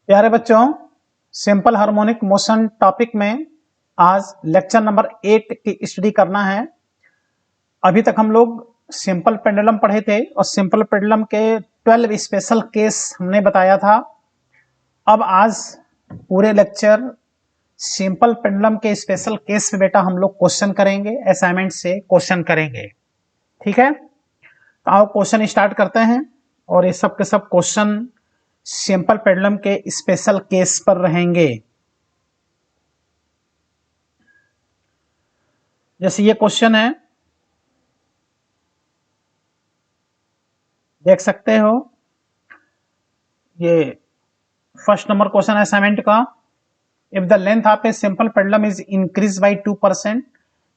प्यारे बच्चों, simple harmonic motion topic में आज लेक्चर नंबर 8 की स्टडी करना है। अभी तक हम लोग सिंपल पेंडुलम पढ़े थे और सिंपल पेंडुलम के 12 स्पेशल केस हमने बताया था। अब आज पूरे लेक्चर सिंपल पेंडुलम के स्पेशल केस में बेटा हम लोग क्वेश्चन करेंगे, असाइनमेंट से क्वेश्चन करेंगे। ठीक है, तो आओ क्वेश्चन स्टार्ट करते हैं। और ये सब के सब क्वेश्चन सिंपल पेंडुलम के स्पेशल केस पर रहेंगे। जैसे ये क्वेश्चन है, देख सकते हो, ये फर्स्ट नंबर क्वेश्चन है असाइनमेंट का। If the length of a simple pendulum is increase by 2%,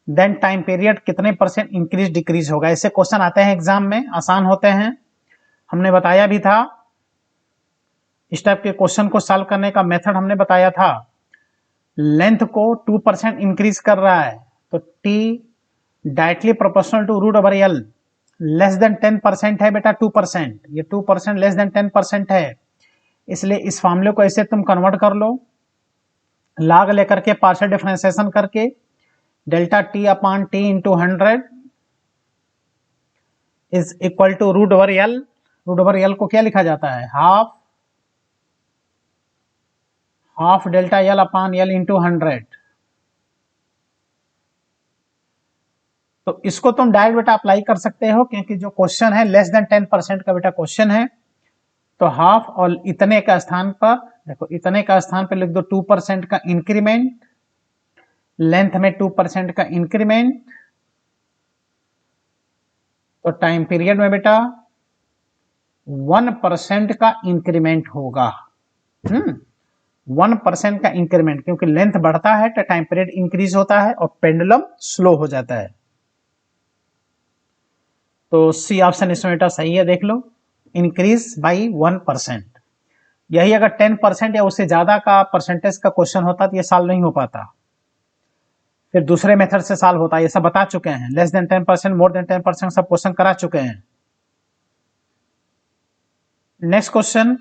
then time period कितने परसेंट इंक्रीज डिक्रीज होगा। ऐसे क्वेश्चन आते हैं एग्जाम में, आसान होते हैं, हमने बताया भी था। इस टाइप के क्वेश्चन को सॉल्व करने का मेथड हमने बताया था। लेंथ को 2% इंक्रीज कर रहा है तो t directly proportional to root over L less than 10% है बेटा। 2%, ये 2% लेस देन 10% है, इसलिए इस फॉर्मूले को ऐसे तुम कन्वर्ट कर लो, लॉग लेकर के पार्शियल डिफरेंशिएशन करके delta T upon T into 100 is equal to root over L. Root over L को क्या लिखा जाता है? Half delta L upon L into 100। तो इसको तुम डायरेक्ट बेटा अप्लाई कर सकते हो, क्योंकि जो क्वेश्चन है लेस देन 10% का बेटा क्वेश्चन है। तो हाफ और इतने का स्थान पर देखो, इतने का स्थान पर लिख दो 2% का इंक्रीमेंट, लेंथ में 2% का इंक्रीमेंट, तो टाइम पीरियड में बेटा 1% का इंक्रीमेंट होगा। 1% का इंक्रीमेंट, क्योंकि लेंथ बढ़ता है तो टाइम पीरियड इंक्रीज होता है और पेंडुलम स्लो हो जाता है। तो सी ऑप्शन इसमें बेटा सही है, देख लो, इंक्रीज बाई 1%। यही अगर 10% या उससे ज्यादा का परसेंटेज का क्वेश्चन होता तो ये सॉल्व नहीं हो पाता, फिर दूसरे मेथड से सॉल्व होता है। ये सब बता चुके हैं, लेस देन 10%, मोर देन 10% सब क्वेश्चन करा चुके हैं। नेक्स्ट क्वेश्चन,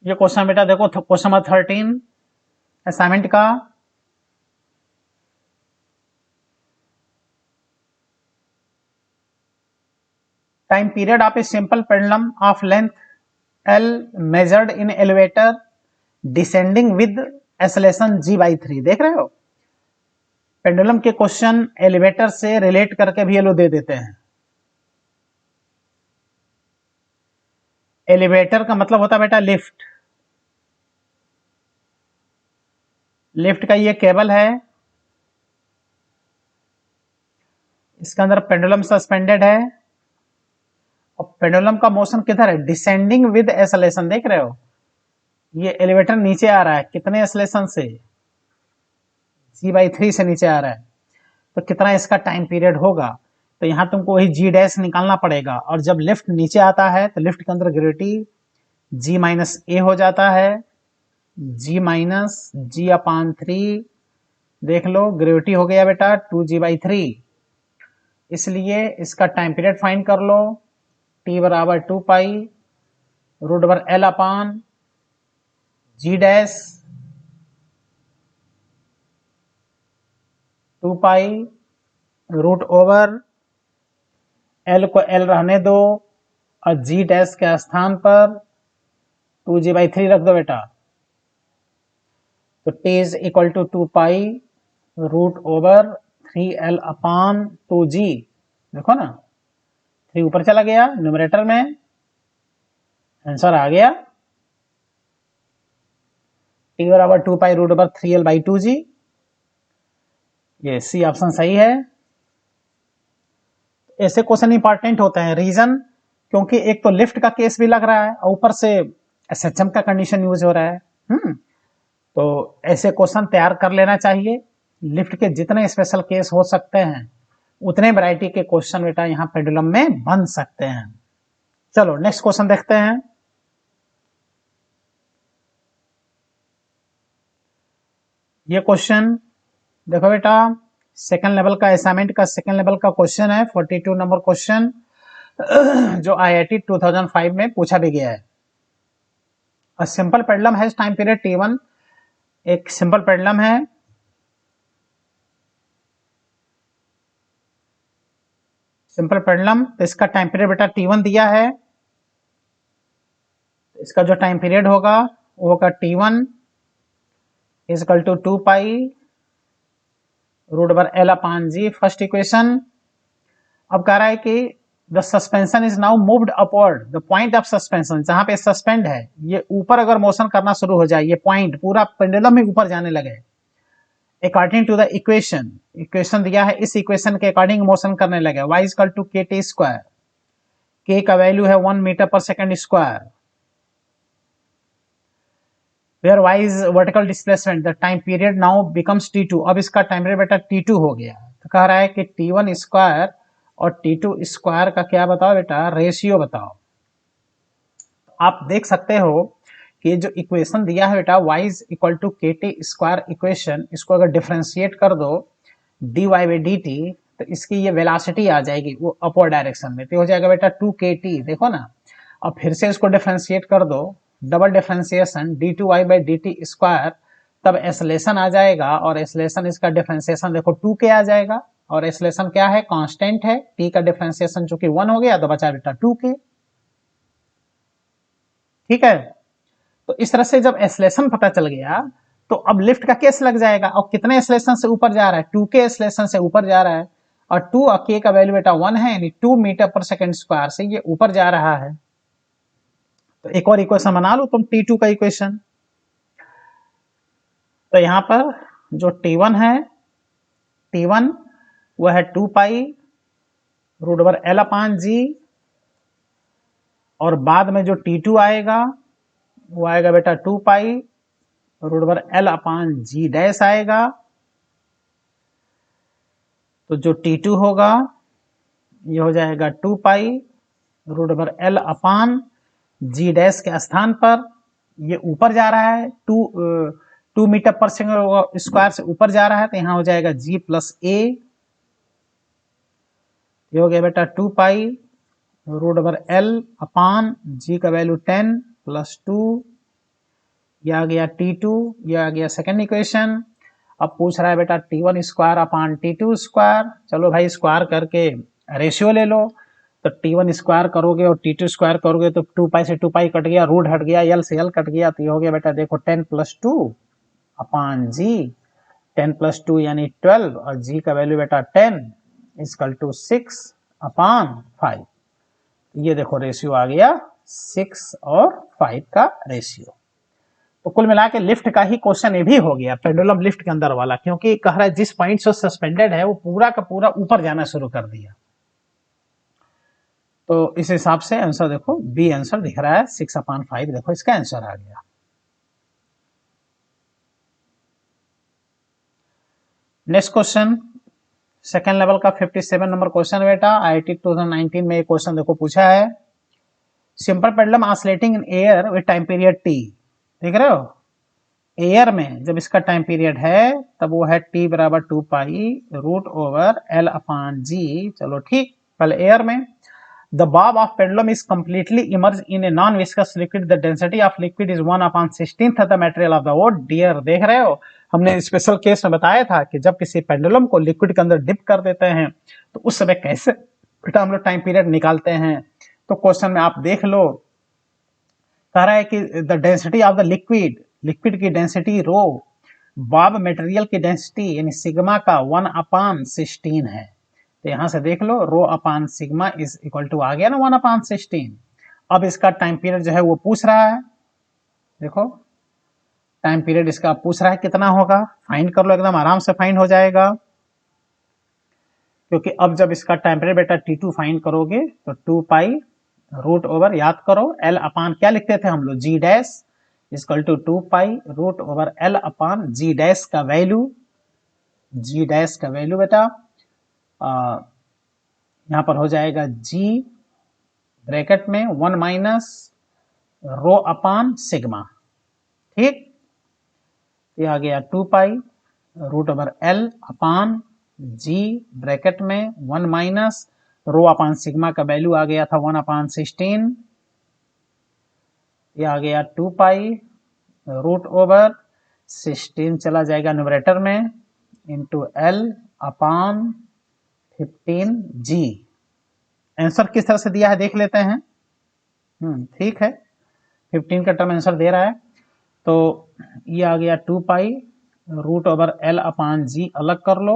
ये क्वेश्चन बेटा देखो, क्वेश्चन नंबर 13 असाइनमेंट का। Time period of a simple pendulum of length L measured in elevator descending with acceleration g/3। देख रहे हो, पेंडुलम के क्वेश्चन एलिवेटर से रिलेट करके भी ये लोग दे देते हैं। एलिवेटर का मतलब होता है बेटा लिफ्ट। लिफ्ट का ये केबल है, इसके अंदर पेंडुलम सस्पेंडेड है, और पेंडुलम का मोशन किधर है? Descending with acceleration. देख रहे हो, ये एलिवेटर नीचे आ रहा है, कितने एक्सेलरेशन से? g/3 से नीचे आ रहा है। तो कितना इसका टाइम पीरियड होगा? तो यहां तुमको वही जी डैश निकालना पड़ेगा, और जब लिफ्ट नीचे आता है तो लिफ्ट के अंदर ग्रेविटी g-a हो जाता है, g-g/3। देख लो, ग्रेविटी हो गया बेटा 2g/3। इसलिए इसका टाइम पीरियड फाइंड कर लो, t बराबर 2 pi root over L upon G dash 2 pi root over L को एल रहने दो, और जी डैश के स्थान पर 2g/3 रख दो बेटा। तो t is equal to 2 pi root over 3l upon 2g। देखो ना, 3 ऊपर चला गया न्यूमरेटर में, आंसर आ गया t बराबर 2 पाई रूट ओवर 3l/2g। ये सी ऑप्शन सही है। ऐसे क्वेश्चन इंपॉर्टेंट होते हैं, रीजन क्योंकि एक तो लिफ्ट का केस भी लग रहा है और ऊपर से एसएचएम का कंडीशन यूज हो रहा है। तो ऐसे क्वेश्चन तैयार कर लेना चाहिए। लिफ्ट के जितने स्पेशल केस हो सकते हैं उतने वैरायटी के क्वेश्चन बेटा यहाँ पेंडुलम में बन सकते हैं। चलो नेक्स्ट क्वेश्चन देखते हैं। ये क्वेश्चन देखो बेटा, सेकंड लेवल का असाइनमेंट का सेकंड लेवल का क्वेश्चन है, 42 नंबर क्वेश्चन जो IIT 2005 में पूछा भी गया है। A simple pendulum has time period T1, एक सिंपल पेंडुलम है, सिंपल पेंडुलम, तो इसका टाइम पीरियड बेटा T1 दिया है, इसका जो टाइम पीरियड होगा वो होगा T1 is equal to 2 pi root over L upon G, first equation. अब कह रहा है कि the suspension is now moved upward, the point of suspension, जहां पे सस्पेंड है ये ऊपर अगर मोशन करना शुरू हो जाए, ये पॉइंट पूरा पेंडुलम ही ऊपर जाने लगे, according to the equation, equation दिया है, इस इक्वेशन के अकॉर्डिंग मोशन करने लगे, y equal to KT square, k का वैल्यू है 1 metre per second square, where y is vertical displacement, the time period now becomes T2, अब इसका टाइम पीरियड बेटा T2 हो गया, तो कह रहा है कि T1 स्क्वायर और T2 स्क्वायर का क्या बताओ बेटा, रेशियो बताओ। आप देख सकते हो कि जो इक्वेशन दिया है बेटा y is equal to KT square equation, इसको अगर डिफरेंशिएट कर दो dy बाई dt, तो इसकी ये वेलोसिटी आ जाएगी वो अपवर्ड डायरेक्शन में, तो हो जाएगा बेटा 2KT, देखो ना। अब फिर से इसको डिफरेंशिएट कर दो, double differentiation d2y by dt square, तब एसलेशन आ जाएगा, और एसलेशन इसका डिफरेंशिएशन देखो 2k आ जाएगा, और एसलेशन क्या है, कांस्टेंट है, t का डिफरेंशिएशन चूंकि 1 हो गया तो बचा बेटा 2k, ठीक है। तो इस तरह से जब एसलेशन पता चल गया तो अब लिफ्ट का केस लग जाएगा, और कितने एसलेशन से ऊपर जा रहा है, 2k एसलेशन से ऊपर जा रहा है, और 2 और k का वैल्यू बेटा 1 है, यानी 2 मीटर पर सेकंड स्क्वायर से ये ऊपर जा रहा है। तो एक और इक्वेशन बना लो तुम T2 का इक्वेशन, तो यहां पर जो T1 है, T1 वो है 2 pi root over L upon G, और बाद में जो T2 आएगा वो आएगा बेटा 2 pi root over L upon G dash आएगा, तो जो T2 होगा ये हो जाएगा 2 pi root over L upon G dash के स्थान पर ये ऊपर जा रहा है, 2 मीटर पर सेकंड स्क्वायर से ऊपर जा रहा है, तो यहां हो जाएगा G प्लस A, ये हो गया बेटा 2 pi root over L upon G का वैल्यू 10 प्लस 2, यह आ गया T2, यह आ गया सेकेंड इक्वेशन। अब पूछ रहा है बेटा T1 square upon T2 square, चलो भाई स्क्वायर करके रेशियो ले लो, तो T1 स्क्वायर करोगे और T2 स्क्वायर करोगे तो 2 पाई से 2 पाई कट गया, रूट हट गया, L से L कट गया, तो ये हो गया बेटा देखो 10 प्लस 2 अपान G, 10 प्लस 2 यानी 12, और G का वैल्यू बेटा 10 इक्वल टू 6 अपान 5, ये देखो रेशियो आ गया 6 और 5 का रेशियो। तो कुल मिला के लिफ्ट का ही क्वेश्चन ये भी हो गया, पेंडुलम लिफ्ट के अंदर वाला, क्योंकि कह रहा है जिस पॉइंट से सस्पेंडेड है वो पूरा का पूरा ऊपर जाना शुरू कर दिया। तो इस हिसाब से आंसर देखो बी आंसर दिख रहा है 6 अपान 5, देखो इसका आंसर आ गया। नेक्स्ट क्वेश्चन सेकेंड लेवल का 57 नंबर क्वेश्चन बेटा, IIT 2019 में ये क्वेश्चन देखो पूछा है, simple pendulum oscillating in air with time period T, देख रहे हो एयर में जब इसका टाइम पीरियड है तब वो है T बराबर 2 pi root over L upon G, चलो ठीक, पहले एयर में the Bob of pendulum is completely emerge in a non viscous liquid, the density of liquid is 1 upon 16th of the material of the वोड, dear, देख रहे हो हमने special case में बताया था कि जब किसी पेंडुलम को लिक्विड के अंदर डिप कर देते हैं तो उस समय कैसे बेटा हम लोग टाइम पीरियड निकालते हैं। तो क्वेश्चन में आप देख लो, कह रहा है कि the density of the liquid, liquid की डेंसिटी रो, बॉब मटेरियल की डेंसिटी यानी सिग्मा का 1 अपान 16 है, तो यहां से देख लो rho upon sigma is equal to आ गया ना 1 अपान 16। अब इसका टाइम पीरियड जो है वो पूछ रहा है, देखो टाइम पीरियड इसका पूछ रहा है कितना होगा, फाइंड कर लो, एकदम आराम से फाइंड हो जाएगा, क्योंकि अब जब इसका टाइम पीरियड बेटा T2 फाइंड करोगे तो 2 पाई रूट ओवर, याद करो L अपान क्या लिखते थे हम लोग, G dash equal to 2 pi root over L upon G dash का वैल्यू, G डैश का वैल्यू बेटा यहां पर हो जाएगा G ब्रैकेट में 1 माइनस रो अपान सिग्मा, ठीक, ये आ गया 2 पाई रूट ओवर L अपान जी ब्रैकेट में 1 माइनस रो अपान सिग्मा का वैल्यू आ गया था 1/16, ये आ गया 2 पाई रूट ओवर 16 चला जाएगा न्यूमरेटर में इंटू एल अपान 15 जी। आंसर किस तरह से दिया है देख लेते हैं। ठीक है, 15 का टर्म आंसर दे रहा है, तो ये आ गया 2 pi root over L upon जी, अलग कर लो,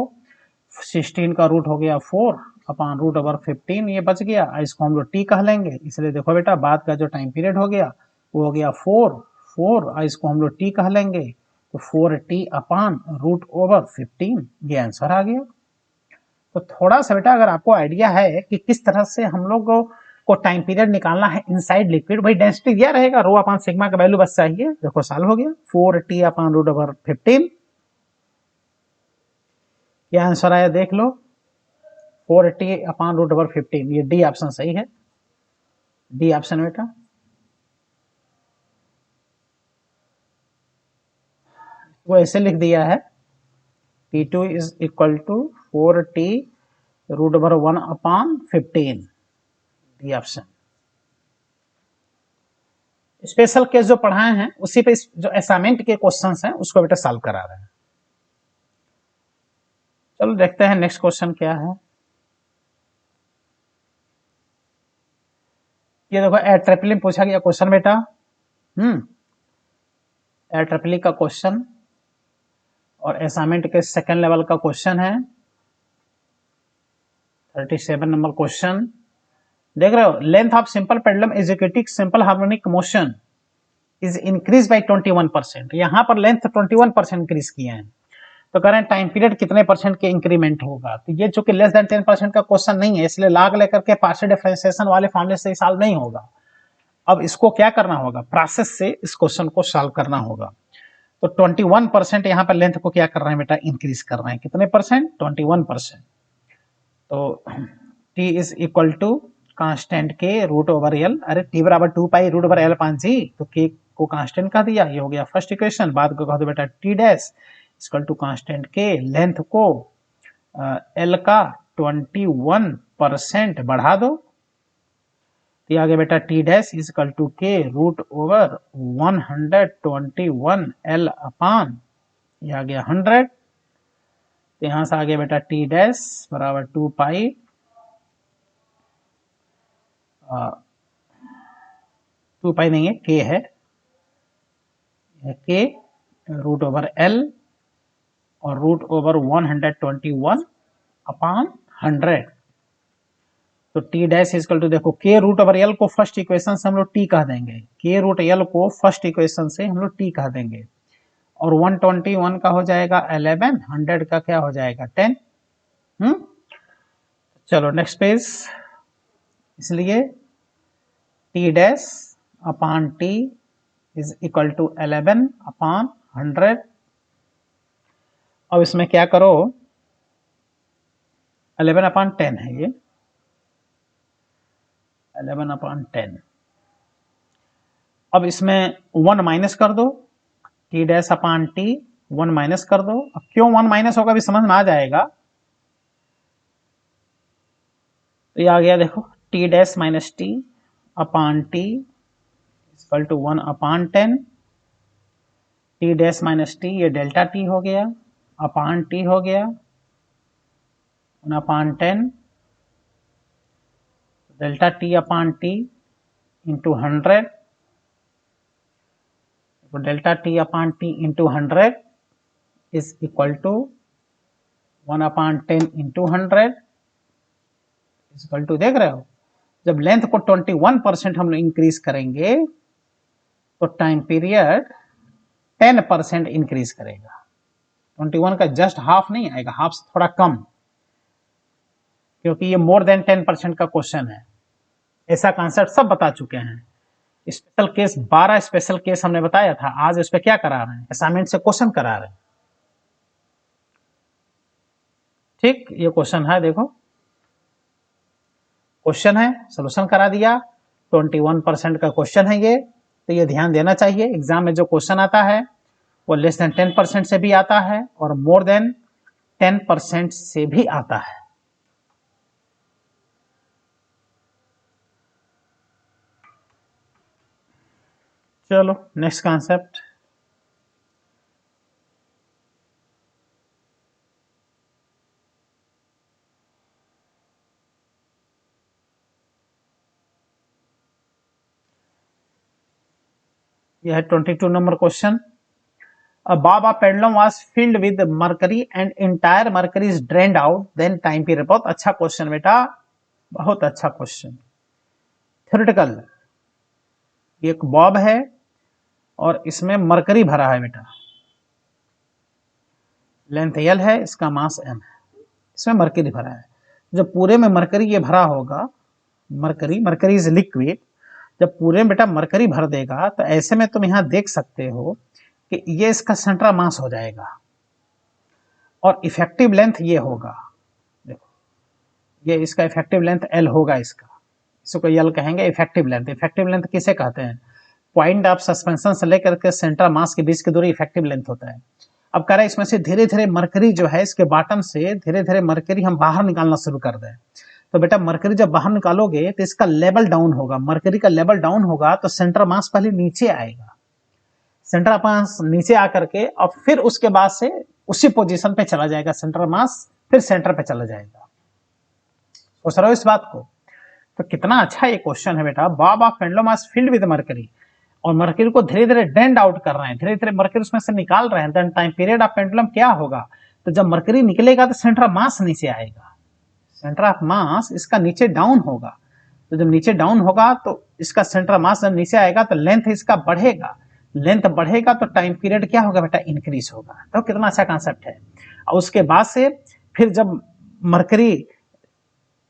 16 का रूट हो गया 4 अपान रूट ओवर 15, ये बच गया, इसको हम लोग टी कह लेंगे, इसलिए देखो बेटा बाद का जो टाइम पीरियड हो गया वो हो गया 4, इसको हम लोग टी कह लेंगे, तो 4t अपान रूट ओवर 15, ये आंसर आ गया। तो थोड़ा सा बेटा अगर आपको आइडिया है कि किस तरह से हम लोग को टाइम पीरियड निकालना है इनसाइड लिक्विड, भाई डेंसिटी दिया रहेगा, रो अपान सिग्मा का वैल्यू बस चाहिए, देखो सॉल्व हो गया 4t अपान रूट ओवर 15, क्या आंसर आया देख लो 4t अपान रूट ओवर 15, ये डी ऑप्शन सही है, डी ऑप्शन बेटा। वो ऐसे लिख दिया है T2 is equal to 4t root over 1 upon 15, D option. Special case जो पढ़ाए हैं उसी पे जो असाइनमेंट के क्वेश्चंस हैं उसको बेटा सॉल्व करा रहे हैं। चलो देखते हैं नेक्स्ट क्वेश्चन क्या है। ये देखो ए ट्रिपल में पूछा गया क्वेश्चन बेटा, ए ट्रिपल का क्वेश्चन और असाइनमेंट के सेकंड लेवल का क्वेश्चन है, 37 नंबर क्वेश्चन देख रहे हो। Length of simple pendulum executive simple harmonic motion is increase by 21%, यहां पर लेंथ 21% इंक्रीज किए हैं, तो करेंट टाइम पीरियड कितने परसेंट के इंक्रीमेंट होगा। तो ये चूंकि लेस देन 10% का क्वेश्चन नहीं है, इसलिए लाग लेकर के पार्शियल डिफरेंशिएशन वाले फॉर्मूले से सॉल्व नहीं होगा। अब इसको क्या करना होगा, प्रोसेस से इस क्वेश्चन को सॉल्व करना होगा। तो 21% यहाँ पर लेंथ को क्या कर रहे हैं बेटा, इंक्रीज कर रहे हैं, कितने परसेंट, 21%। तो t is equal to constant के रूट ओवर एल, अरे t बराबर 2 pi root over L upon G, तो k को कांस्टेंट कह दिया, ये हो गया फर्स्ट इक्वेशन। बाद को कह दो बेटा t dash equal to constant के, लेंथ को एल का 21% बढ़ा दो, तो ये आ गया बेटा t डैश इक्वल टू के रूट ओवर 121 एल अपान, ये आ गया 100, तो यहां से आ गया बेटा t डैश बराबर 2 पाई 2 पाई नहीं है, k है, k रूट ओवर l और रूट ओवर 121 अपान 100, तो t डैश इक्वल टू देखो k रूट ओवर l को फर्स्ट इक्वेशन से हम लोग t कह देंगे, k रूट l को फर्स्ट इक्वेशन से हम लोग t कह देंगे, और 121 का हो जाएगा 11, 100 का क्या हो जाएगा 10। चलो नेक्स्ट पेज, इसलिए t dash upon t is equal to 11 upon 100। अब इसमें क्या करो, 11 अपान 10 है ये, 11 अपान 10। अब इसमें 1 माइनस कर दो, t dash upon t 1 minus कर दो। अब क्यों 1 माइनस होगा भी समझ में आ जाएगा, तो ये आ गया देखो t dash minus t upon t equal to 1 upon 10, t dash minus t ये डेल्टा t हो गया, अपान t हो गया 1 upon 10, delta t upon t into 100, तो delta t upon t into 100 is equal to 1 upon 10 into 100 equal to, देख रहे हो जब लेंथ को 21% हम लोग इंक्रीज करेंगे तो टाइम पीरियड 10% इंक्रीज करेगा, 21 का जस्ट हाफ नहीं आएगा, हाफ से थोड़ा कम, क्योंकि ये मोर देन 10% का क्वेश्चन है। ऐसा कॉन्सेप्ट सब बता चुके हैं, स्पेशल केस 12 स्पेशल केस हमने बताया था, आज इस पे क्या करा रहे हैं, असाइनमेंट से क्वेश्चन करा रहे हैं। ठीक, ये क्वेश्चन है, देखो क्वेश्चन है, सोल्यूशन करा दिया, 21% का क्वेश्चन है ये, तो ये ध्यान देना चाहिए। एग्जाम में जो क्वेश्चन आता है वो लेस देन 10% से भी आता है और मोर देन 10% से भी आता है। चलो नेक्स्ट कॉन्सेप्ट, यह है 22 number question. A bob of pendulum was filled with mercury and entire mercury is drained out, then time period। बहुत अच्छा क्वेश्चन बेटा, बहुत अच्छा क्वेश्चन, थ्योरेटिकल। एक बॉब है और इसमें मरकरी भरा है बेटा, लेंथ एल है, इसका मास एम है, इसमें मरकरी भरा है। जब पूरे में मरकरी ये भरा होगा, मरकरी इज लिक्विड, जब पूरे में बेटा मरकरी भर देगा तो ऐसे में तुम यहां देख सकते हो कि ये इसका सेंट्रल मास हो जाएगा और इफेक्टिव लेंथ ये होगा। देखो ये इसका इफेक्टिव लेंथ एल होगा, इसको एल कहेंगे इफेक्टिव लेंथ। इफेक्टिव लेंथ किसे कहते हैं? पॉइंट ऑफ सस्पेंशन से लेकर के सेंट्रल मास के बीच की दूरी इफेक्टिव लेंथ होता है। अब कह रहे हैं इसमें से धीरे धीरे मरकरी जो है, इसके बॉटम से धीरे धीरे मरकरी हम बाहर निकालना शुरू कर दें, तो बेटा मरकरी जब बाहर निकालोगे तो इसका लेवल डाउन होगा। मरकरी का लेवल डाउन होगा तो सेंट्रल मास पहले नीचे आएगा, सेंट्रल मास नीचे आकर के और फिर उसके बाद से उसी पोजीशन पे चला जाएगा, सेंट्रल मास फिर सेंटर पे चला जाएगा। सोच रहे हो इस बात को? तो कितना अच्छा ये क्वेश्चन है बेटा। Bob of pendulum was filled with mercury, और मरकरी को धीरे धीरे डेंड आउट कर रहे हैं, धीरे धीरे मरकरी उसमें से निकाल रहे हैं। Then time period of pendulum क्या होगा? तो जब मरकरी निकलेगा तो सेंट्रल मास नीचे आएगा, सेंटर ऑफ मास इसका नीचे डाउन होगा। तो जब नीचे डाउन होगा तो इसका सेंट्रल मास जब नीचे आएगा तो लेंथ इसका बढ़ेगा, लेंथ बढ़ेगा तो टाइम पीरियड क्या होगा बेटा? इंक्रीज होगा। तो कितना अच्छा कॉन्सेप्ट है। और उसके बाद से फिर जब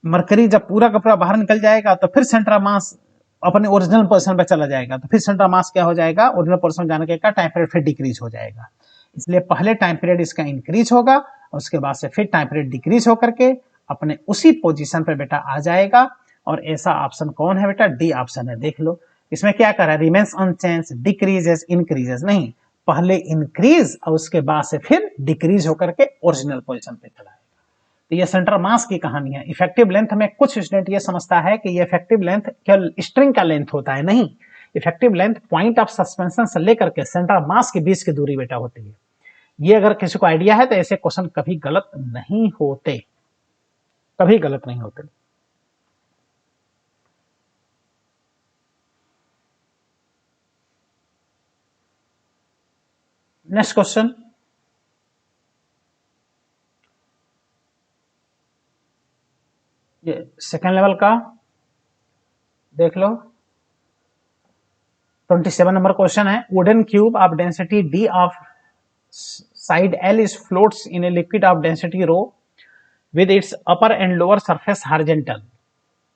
मरकरी जब पूरा का पूरा बाहर निकल जाएगा तो फिर सेंट्रल मास अपने ओरिजिनल पोजीशन पे चला जाएगा, तो फिर सेंट्रल मास क्या हो जाएगा? ओरिजिनल पोजीशन जाने के टाइम पीरियड फिर डिक्रीज हो जाएगा। इसलिए पहले टाइम पीरियड इसका इंक्रीज होगा और उसके बाद से फिर टाइम पीरियड डिक्रीज होकर के अपने उसी पोजीशन पे बेटा आ जाएगा। और ऐसा ऑप्शन कौन है बेटा? डी ऑप्शन है। देख लो इसमें क्या कर रहा है, रिमेन्स अनचेंज, डिक्रीजेस, इंक्रीजेस, नहीं, पहले इंक्रीज और उसके बाद से फिर डिक्रीज होकर के ओरिजिनल पोजीशन पे चला आएगा। तो ये सेंट्रल मास की कहानी है। इफेक्टिव लेंथ में कुछ स्टूडेंट ये समझता है कि ये इफेक्टिव लेंथ केवल स्ट्रिंग का लेंथ होता है, नहीं, effective length point of suspension से लेकर के सेंट्रल मास के बीच की दूरी बेटा होती है। ये अगर किसी को आइडिया है तो ऐसे क्वेश्चन कभी गलत नहीं होते, कभी गलत नहीं होते। नेक्स्ट क्वेश्चन, ये सेकेंड लेवल का देख लो। 27 नंबर क्वेश्चन है, wooden cube of density D of side L is floats in a liquid of density rho with its upper and lower surface horizontal।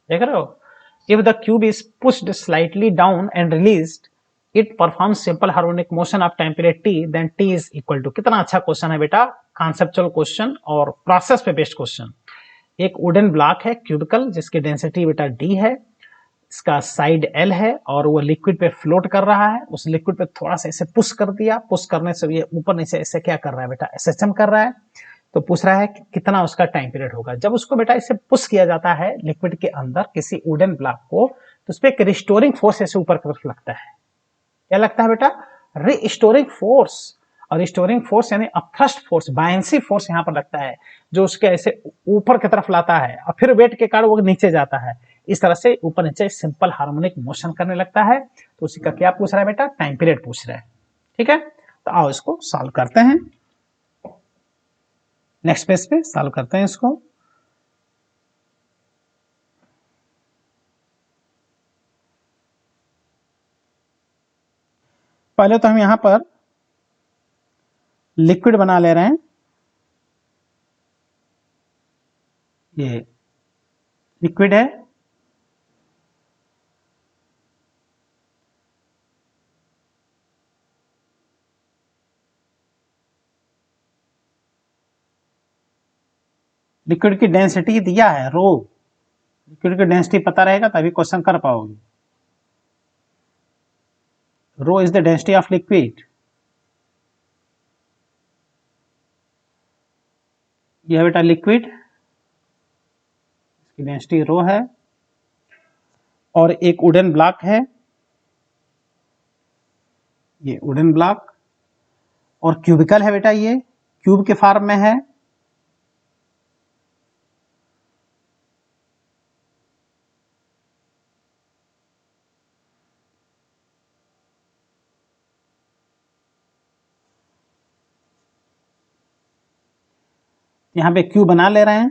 देख रहे हो? If the cube is pushed slightly down and released, it performs simple harmonic motion of time period t, then t is equal to। कितना अच्छा question है बेटा, conceptual question और process पे based question. एक वुडन ब्लॉक है cubicle जिसकी density बेटा d है, इसका साइड l है और वो लिक्विड पे फ्लोट कर रहा है। उस लिक्विड पे थोड़ा सा ऐसे पुश कर दिया, पुश करने से ये ऊपर नीचे ऐसे क्या कर रहा है बेटा? एसएचएम कर रहा है। तो पूछ रहा है कि कितना उसका टाइम पीरियड होगा। जब उसको बेटा इसे पुश किया जाता है लिक्विड के अंदर किसी वुडन ब्लॉक को, तो उस पर एक रिस्टोरिंग फोर्स ऐसे ऊपर की तरफ लगता है। क्या लगता है बेटा? Restoring force. और रिस्टोरिंग फोर्स यानी अपथ्रस्ट फोर्स, बायंसी फोर्स यहाँ पर लगता है, जो उसके ऐसे ऊपर की तरफ लाता है और फिर वेट के कारण वो नीचे जाता है। इस तरह से ऊपर नीचे सिंपल हार्मोनिक मोशन करने लगता है। तो उसी का क्या पूछ रहा है बेटा? टाइम पीरियड पूछ रहा है। ठीक है, तो आओ इसको सॉल्व करते हैं। नेक्स्ट पेज पे सॉल्व करते हैं इसको। पहले तो हम यहां पर लिक्विड बना ले रहे हैं। ये लिक्विड है, लिक्विड की डेंसिटी दिया है रो, लिक्विड की डेंसिटी पता रहेगा तभी क्वेश्चन कर पाओगे। Rho is the density of liquid. यह है बेटा लिक्विड, इसकी डेंसिटी रो है, और एक वुडन ब्लॉक है, ये वुडन ब्लॉक, और क्यूबिकल है बेटा, ये क्यूब के फॉर्म में है। यहां पे क्यूब बना ले रहे हैं।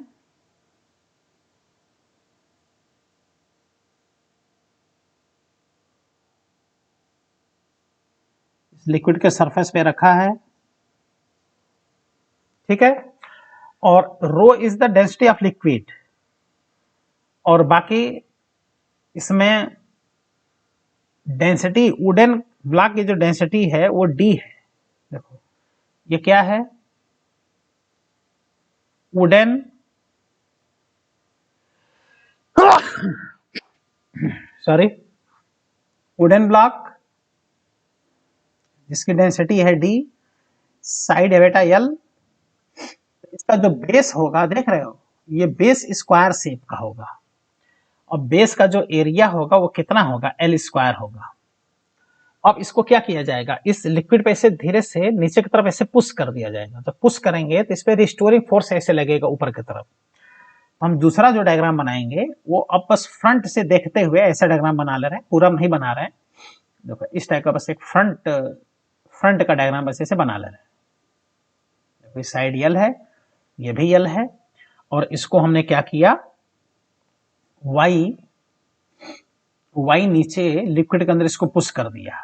इस लिक्विड के सरफेस पे रखा है, ठीक है। और rho is the density of liquid, और बाकी इसमें डेंसिटी वुडन ब्लॉक की जो डेंसिटी है वो डी है। देखो ये क्या है, वुडन सॉरी वुडन ब्लॉक जिसकी डेंसिटी है डी, साइड है बेटा एल। इसका जो बेस होगा देख रहे हो, ये बेस स्क्वायर शेप का होगा, और बेस का जो एरिया होगा वो कितना होगा, एल स्क्वायर होगा। अब इसको क्या किया जाएगा, इस लिक्विड पे ऐसे धीरे से नीचे की तरफ ऐसे पुश कर दिया जाएगा। तो पुश करेंगे तो इस पे रिस्टोरिंग फोर्स ऐसे लगेगा ऊपर की तरफ। हम दूसरा जो डायग्राम बनाएंगे वो अब बस फ्रंट से देखते हुए ऐसा डायग्राम बना ले रहे हैं, पूरा नहीं बना रहे हैं। देखो इस टाइप का बस एक फ्रंट का डायग्राम बस ऐसे बना ले रहे हैं। देखो इस साइड यल है, ये भी यल है, और इसको हमने क्या किया, वाई नीचे लिक्विड के अंदर इसको पुश कर दिया,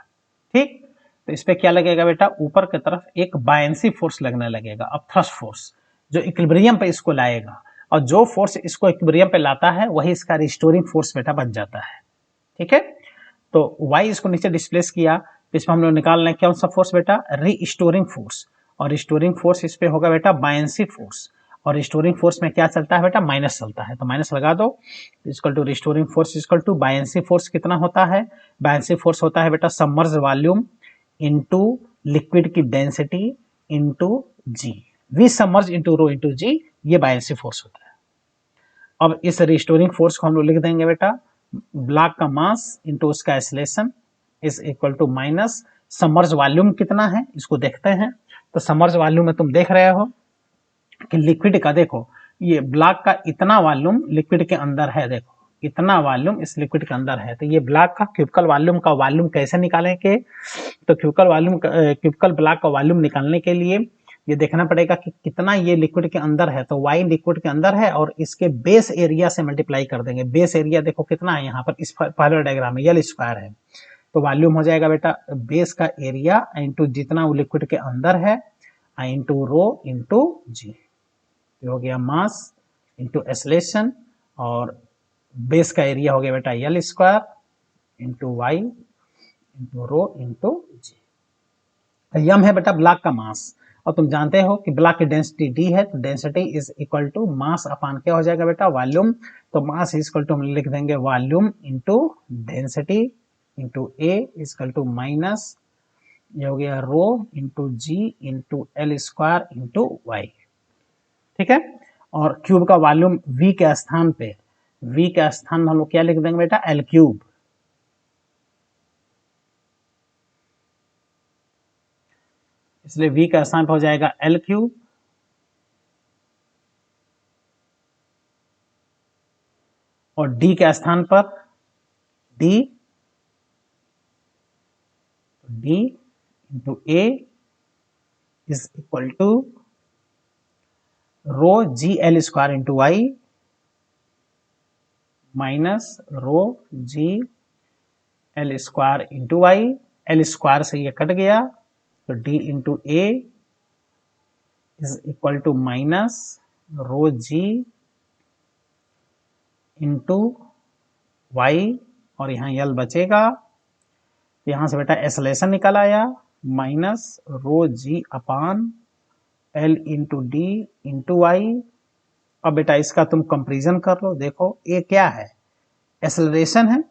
ठीक। तो इस पे क्या लगेगा बेटा, ऊपर की तरफ एक बायंसी फोर्स लगने लगेगा, अब थ्रस्ट फोर्स जो इक्विलिब्रियम पे इसको लाएगा, और जो फोर्स इसको इक्विलिब्रियम पे लाता है वही इसका रिस्टोरिंग फोर्स बेटा बन जाता है, ठीक है। तो वाई इसको नीचे डिस्प्लेस किया, तो इसमें हम लोग निकाल रहे हैं कौन सा फोर्स बेटा, रिस्टोरिंग फोर्स, और रिस्टोरिंग फोर्स इस पे होगा बेटा बायंसी फोर्स, और रिस्टोरिंग फोर्स में क्या चलता है बेटा, माइनस चलता है, तो माइनस लगा दो। Equal to restoring force equal to buoyancy force कितना होता है, बायंसी फोर्स होता है बेटा सबमर्ज वॉल्यूम इनटू लिक्विड की density into G, V submerge into rho into G, ये बायंसी फोर्स होता है। अब इस रिस्टोरिंग फोर्स को हम लोग लिख देंगे बेटा ब्लॉक का मास इनटू उसका acceleration is equal to minus submerge volume कितना है इसको देखते हैं। तो सबमर्ज वॉल्यूम में तुम देख रहे हो कि लिक्विड का, देखो ये ब्लॉक का इतना वॉल्यूम लिक्विड के अंदर है, देखो इतना वॉल्यूम इस लिक्विड के अंदर है। तो ये ब्लॉक का क्यूबिकल वॉल्यूम का वॉल्यूम कैसे निकालेंगे, तो क्यूबिकल ब्लॉक का वॉल्यूम निकालने के लिए ये देखना पड़ेगा कि कितना ये लिक्विड के अंदर है। तो वाई लिक्विड के अंदर है और इसके बेस एरिया से मल्टीप्लाई कर देंगे। बेस एरिया देखो कितना है यहाँ पर, इस पहले डायग्राम में यल स्क्वायर है, तो वॉल्यूम हो जाएगा बेटा बेस का एरिया इंटू जितना वो लिक्विड के अंदर है इंटू रो इंटू जी, हो गया मास इंटू एक्सेलरेशन, और बेस का एरिया हो गया बेटा L square into Y into rho into G. M है बेटा ब्लॉक का मास, और तुम जानते हो कि ब्लॉक की डेंसिटी डी है, तो density is equal to mass upon क्या हो जाएगा बेटा, वॉल्यूम। तो मास इज इक्वल टू हम लिख देंगे volume into density into A is equal to minus ये हो गया rho into G into L square into Y, ठीक है। और क्यूब का वॉल्यूम v के स्थान पे, v के स्थान में हम लोग क्या लिख देंगे बेटा, एल क्यूब। इसलिए v का स्थान पे हो जाएगा एल क्यूब, और d के स्थान पर d into A is equal to rho G L square into Y minus rho G L square into Y. L square से ये कट गया, तो d into A is equal to minus rho G into Y, और यहाँ यल बचेगा। यहाँ से बेटा एक्सेलरेशन निकल आया minus rho G upon L into D into Y. अब बेटा इसका तुम कंपेरिजन कर लो, देखो ये क्या है, एक्सेलरेशन है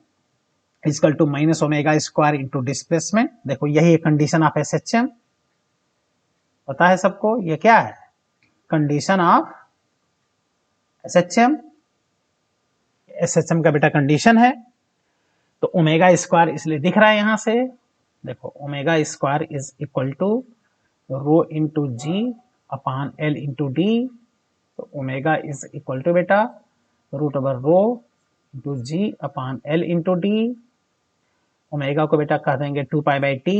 equal to minus omega square into displacement. देखो यही है कंडीशन ऑफ एसएचएम, पता है सबको, ये क्या है कंडीशन ऑफ SHM, SHM का बेटा कंडीशन है, तो ओमेगा स्क्वायर इसलिए दिख रहा है यहां से, देखो omega square is equal to rho into G upon L into D, तो ओमेगा इज इक्वल टू बेटा root over rho into G upon L into D, omega को बेटा कह देंगे 2 pi by T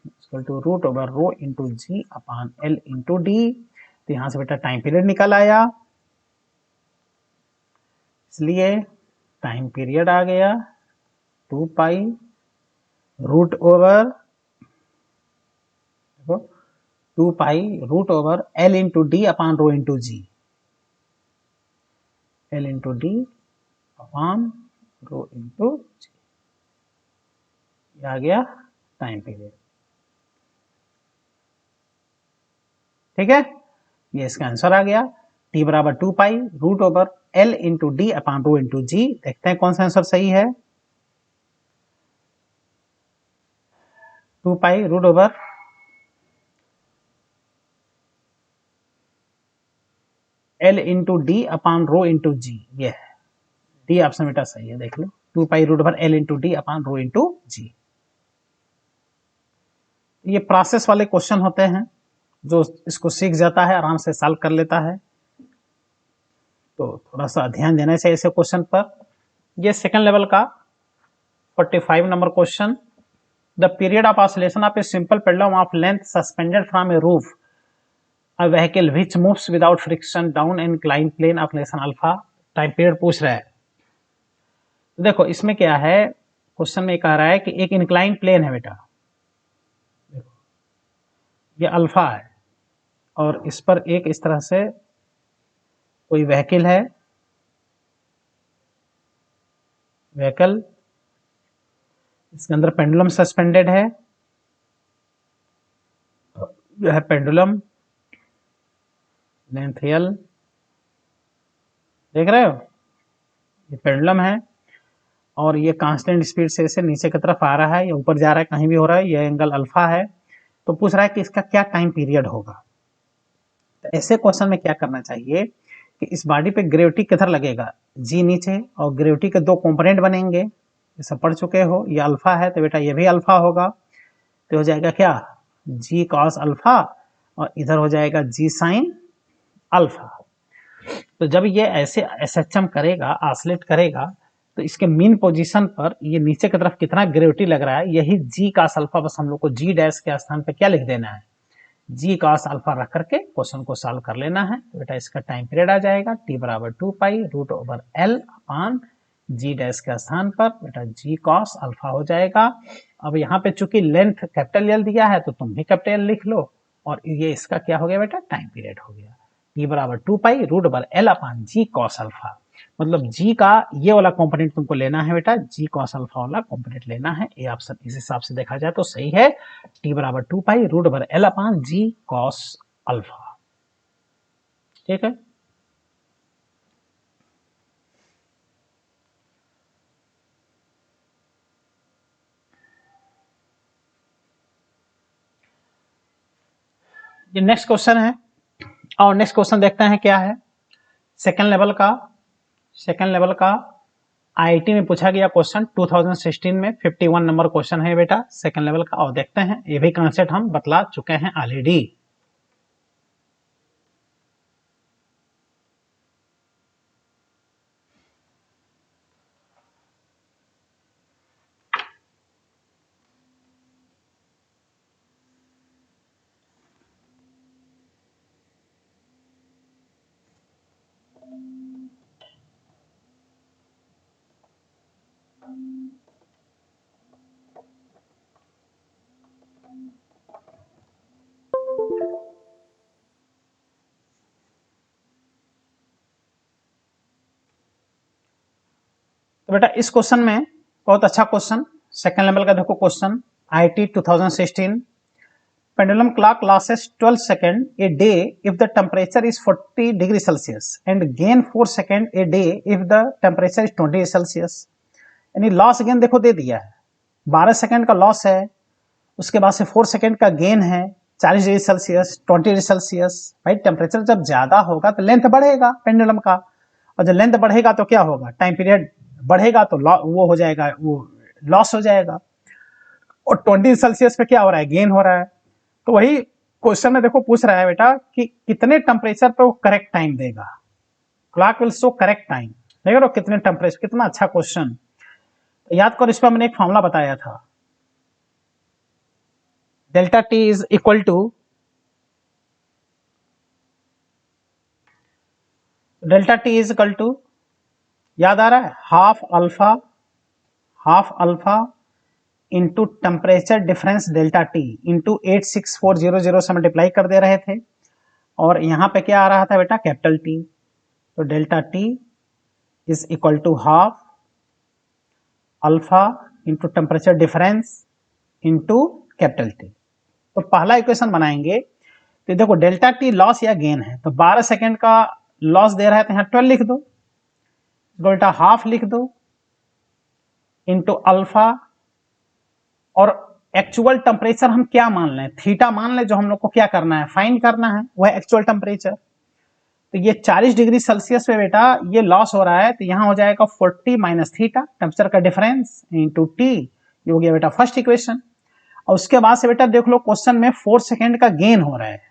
equal to root over rho into G upon L into D, तो यहां से बेटा टाइम पीरियड निकल आया, इसलिए टाइम पीरियड आ गया 2 पाई रूट ओवर, देखो 2 pi root over L into D upon rho into G, L into D upon rho into G, आ गया टाइम पीरियड। ठीक है, ये इसका आंसर आ गया, टी बराबर 2 pi root over L into D upon rho into G. देखते हैं कौन सा आंसर सही है। 2 pi root over L into D upon rho into G, ये है डी ऑप्शन बेटा सही है, देख लो 2 pi root over L into D upon rho into G. ये प्रोसेस वाले क्वेश्चन होते हैं, जो इसको सीख जाता है आराम से सॉल्व कर लेता है, तो थोड़ा सा ध्यान देना चाहिए ऐसे क्वेश्चन पर। ये सेकंड लेवल का 45 number question, the period of oscillation of a simple pendulum of length suspended from a roof a vehicle which moves without friction down an inclined plane of lesson alpha, time period पूछ रहा है। तो देखो इसमें क्या है, question में कह रहा है कि एक इंक्लाइंड प्लेन है बेटा, देखो ये अल्फा है और इस पर एक इस तरह से कोई व्हीकल है, व्हीकल इसके अंदर पेंडुलम सस्पेंडेड है, यह है पेंडुलम लेंथ एल, देख रहे हो ये पेंडुलम है और ये कांस्टेंट स्पीड से इसे नीचे की तरफ आ रहा है या ऊपर जा रहा है, कहीं भी हो रहा है, ये एंगल अल्फा है। तो पूछ रहा है कि इसका क्या टाइम पीरियड होगा। तो ऐसे क्वेश्चन में क्या करना चाहिए कि इस बॉडी पे ग्रेविटी किधर लगेगा, जी नीचे, और ग्रेविटी के दो कंपोनेंट बनेंगे, जैसे पढ़ चुके हो, ये अल्फा है तो बेटा ये भी अल्फा होगा, तो हो जाएगा क्या जी कॉस अल्फा और इधर हो जाएगा जी साइन अल्फा। तो जब ये ऐसे एसएचएम करेगा, ऑसिलेट करेगा, तो इसके मीन पोजीशन पर ये नीचे की तरफ कितना ग्रेविटी लग रहा है, यही जी कॉस अल्फा, बस हम लोग को जी डैश के स्थान पे क्या लिख देना है, जी कॉस अल्फा रख करके क्वेश्चन को सॉल्व कर लेना है। तो बेटा इसका टाइम पीरियड आ जाएगा टी बराबर 2 pi root over L upon G dash के स्थान पर बेटा जी कॉस अल्फा हो जाएगा। अब यहाँ पे चूंकि लेंथ कैपिटल एल दिया है तो तुम भी कैपिटल एल लिख लो, और ये इसका क्या हो गया बेटा टाइम पीरियड हो गया, टी बराबर 2 pi root over L upon G cos alpha. मतलब जी का ये वाला कंपोनेंट तुमको लेना है बेटा, जी कॉस अल्फा वाला कंपोनेंट लेना है, ये ऑप्शन इस हिसाब से देखा जाए तो सही है, टी बराबर 2 pi root over L upon G cos alpha. ठीक है, ये नेक्स्ट क्वेश्चन है, और नेक्स्ट क्वेश्चन देखते हैं क्या है। सेकंड लेवल का आईआईटी में पूछा गया क्वेश्चन 2016 में 51 नंबर क्वेश्चन है बेटा, सेकंड लेवल का, और देखते हैं, ये भी कॉन्सेप्ट हम बतला चुके हैं ऑलरेडी। तो बेटा इस क्वेश्चन में बहुत अच्छा क्वेश्चन, सेकंड लेवल का देखो question, IIT 2016, pendulum clock lasts 12 seconds a day if the temperature is 40 degree Celsius and gain 4 seconds a day if the temperature is 20 Celsius। यानी लॉस गेन देखो दे दिया है, 12 सेकंड का लॉस है, उसके बाद से 4 सेकंड का गेन है, 40 डिग्री सेल्सियस 20 डिग्री सेल्सियस। भाई टेम्परेचर जब ज्यादा होगा तो लेंथ बढ़ेगा पेंडुलम का, और जब लेंथ बढ़ेगा तो क्या होगा, टाइम पीरियड बढ़ेगा तो वो हो जाएगा, वो लॉस हो जाएगा। और 20 सेल्सियस पे क्या हो रहा है, गेन हो रहा है। तो वही क्वेश्चन में देखो पूछ रहा है बेटा कि कितने टेम्परेचर पे वो करेक्ट टाइम देगा, clock will show correct time. देख रहे हो कितने टेम्परेचर, कितना अच्छा क्वेश्चन। तो याद करो, इस पर मैंने एक फॉर्मूला बताया था, delta T is equal to, delta T is equal to, याद आ रहा है, half alpha into temperature difference delta T into 86400 से मल्टीप्लाई कर दे रहे थे। और यहां पे क्या आ रहा था बेटा, कैपिटल टी। तो delta T is equal to half alpha into temperature difference into capital T. तो पहला इक्वेशन बनाएंगे तो देखो डेल्टा टी लॉस या गेन है, तो 12 सेकेंड का लॉस दे रहा है तो यहाँ 12 लिख दो, डेल्टा हाफ लिख दो इंटू अल्फा, और एक्चुअल टेम्परेचर हम क्या मान लें, थीटा मान लें, जो हम लोग को क्या करना है, फाइंड करना है, वह एक्चुअल टेम्परेचर। तो ये 40 डिग्री सेल्सियस पे बेटा ये लॉस हो रहा है, तो यहां हो जाएगा 40 माइनस थीटा टेम्परेचर का डिफरेंस इंटू टी, ये हो गया बेटा फर्स्ट इक्वेशन। और उसके बाद से बेटा देख लो क्वेश्चन में 4 सेकेंड का गेन हो रहा है,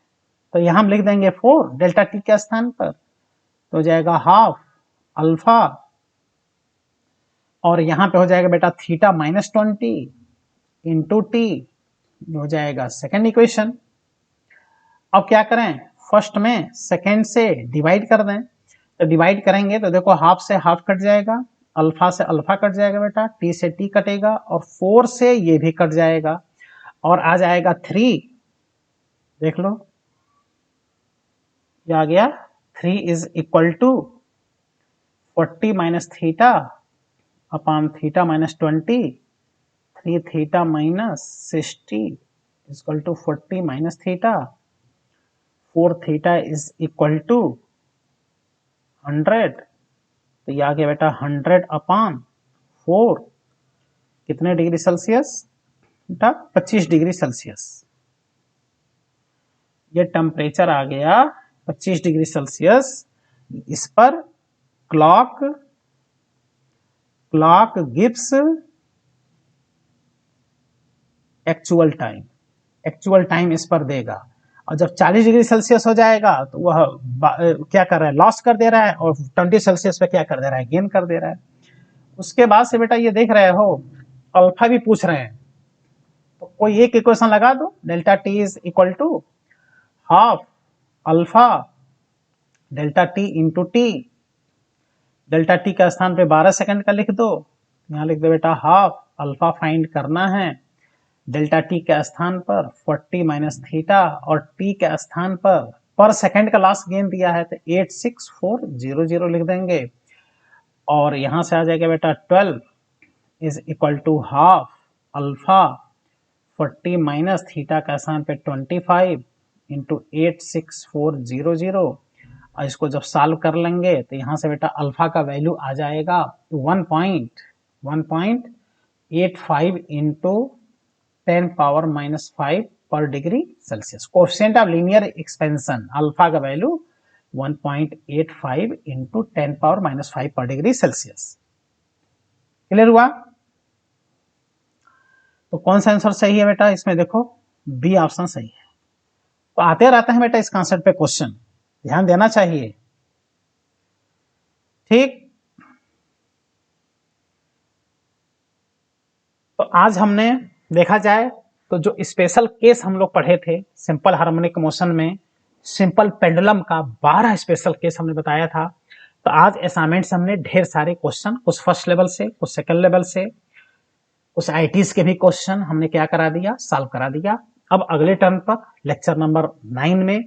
तो यहां हम लिख देंगे 4 डेल्टा टी के स्थान पर, तो हो जाएगा हाफ अल्फा, और यहां पे हो जाएगा बेटा थीटा माइनस 20 इंटू टी, हो जाएगा सेकेंड इक्वेशन। अब क्या करें, फर्स्ट में सेकेंड से डिवाइड कर दें, तो डिवाइड करेंगे तो देखो हाफ से हाफ कट जाएगा, अल्फा से अल्फा कट जाएगा बेटा, टी से टी कटेगा, और 4 से ये भी कट जाएगा, और आ जाएगा 3, देख लो ये आ गया 3 is equal to 40 minus theta upon theta minus 20, 3 theta minus 60 is equal to 40 minus theta, 4 theta is equal to 100, तो ये आ गया बेटा 100 अपॉन 4, कितने डिग्री सेल्सियस बेटा, 25 डिग्री सेल्सियस। ये टेम्परेचर आ गया 25 डिग्री सेल्सियस। इस पर क्लॉक गिव्स एक्चुअल टाइम इस पर देगा। और जब 40 डिग्री सेल्सियस हो जाएगा तो वह क्या कर रहा है, लॉस कर दे रहा है, और 20 सेल्सियस पे क्या कर दे रहा है, गेन कर दे रहा है। उसके बाद से बेटा ये देख रहे हो अल्फा भी पूछ रहे हैं, तो कोई एक इक्वेशन लगा दो, delta T is equal to half alpha delta T into T, delta T का स्थान पे 12 सेकंड का लिख दो, यहां लिख दो बेटा हाफ अल्फा फाइंड करना है, डेल्टा टी के स्थान पर 40 माइनस थीटा, और टी के स्थान पर सेकंड का लास्ट गेन दिया है तो 86400 लिख देंगे, और यहां से आ जाएगा बेटा 12 is equal to half alpha 40 minus theta का स्थान पे 25 इंटू 86400, और इसको जब सॉल्व कर लेंगे तो यहां से बेटा अल्फा का वैल्यू आ जाएगा 1.85 इंटू 10 पावर माइनस 5 पर degree Celsius. Coefficient of linear expansion alpha का वैल्यू 1.85 इंटू 10 पावर माइनस 5 पर डिग्री सेल्सियस। क्लियर हुआ? तो कौन सा आंसर सही है बेटा इसमें, देखो बी ऑप्शन सही है। तो आते रहते हैं बेटा इस कॉन्सेप्ट पे क्वेश्चन, ध्यान देना चाहिए, ठीक। तो आज हमने देखा जाए तो जो स्पेशल केस हम लोग पढ़े थे सिंपल हार्मोनिक मोशन में, सिंपल पेंडुलम का 12 स्पेशल केस हमने बताया था। तो आज असाइनमेंट से हमने ढेर सारे क्वेश्चन, कुछ फर्स्ट लेवल से, कुछ सेकंड लेवल से, कुछ आईटीज के भी क्वेश्चन हमने क्या करा दिया, सॉल्व करा दिया। अब अगले टर्न पर लेक्चर नंबर 9 में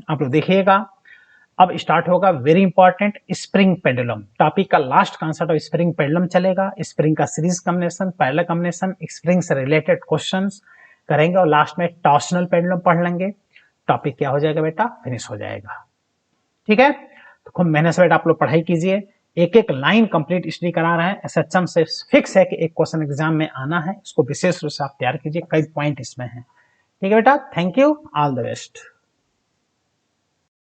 आप लोग देखिएगा, अब स्टार्ट होगा very important spring pendulum topic का last concept of spring pendulum चलेगा। स्प्रिंग का series combination, parallel combination, spring से रिलेटेड क्वेश्चंस करेंगे, और लास्ट में टॉर्सनल पेंडुलम पढ़ लेंगे। टॉपिक क्या हो जाएगा बेटा, फिनिश हो जाएगा, ठीक है। तो खूब मेहनत से बेटा आप लोग पढ़ाई कीजिए, एक एक लाइन कंप्लीट स्टडी करा रहे हैं, एसएचएम से फिक्स है कि एक क्वेश्चन एग्जाम में आना है, इसको विशेष रूप से आप तैयार कीजिए, कई पॉइंट इसमें है, ठीक है बेटा। Thank you, all the best.